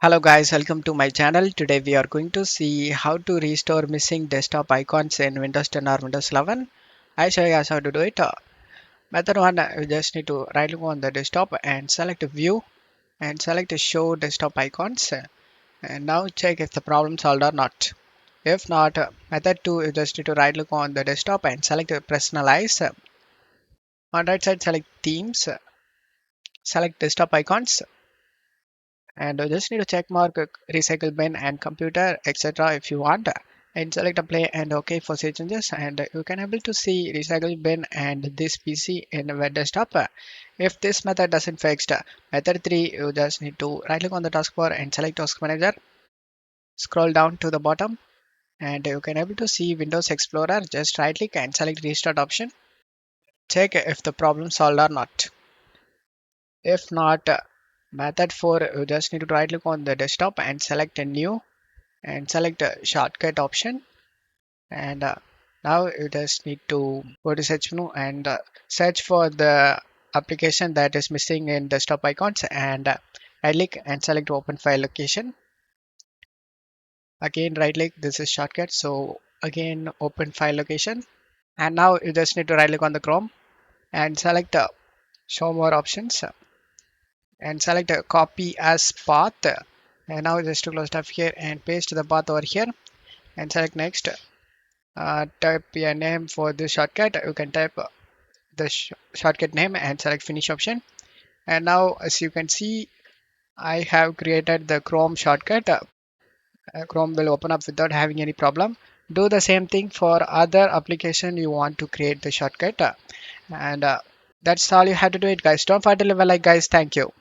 Hello guys, welcome to my channel. Today we are going to see how to restore missing desktop icons in Windows 10 or Windows 11. I show you guys how to do it. Method 1, you just need to right click on the desktop and select view and select show desktop icons, and now check if the problem solved or not. If not, method 2, you just need to right click on the desktop and select personalize. On right side select themes, select desktop icons, and you just need to check mark recycle bin and computer etc if you want, and select apply and ok for save changes, and you can able to see recycle bin and this pc in web desktop. If this method doesn't fix, method 3, you just need to right click on the taskbar and select task manager, scroll down to the bottom, and you can able to see windows explorer. Just right click and select restart option, check if the problem solved or not. If not, method 4, you just need to right click on the desktop and select a new and select a shortcut option, and now you just need to go to search menu and search for the application that is missing in desktop icons, and right click and select open file location. Again right click, this is shortcut, so again open file location, and now you just need to right click on the chrome and select show more options, and select copy as path, and now just to close tab here and paste the path over here and select next. Type your name for this shortcut. You can type the shortcut name and select finish option. And now as you can see, I have created the Chrome shortcut. Chrome will open up without having any problem. Do the same thing for other application you want to create the shortcut. And that's all you have to do it, guys. Don't forget to leave a like, guys. Thank you.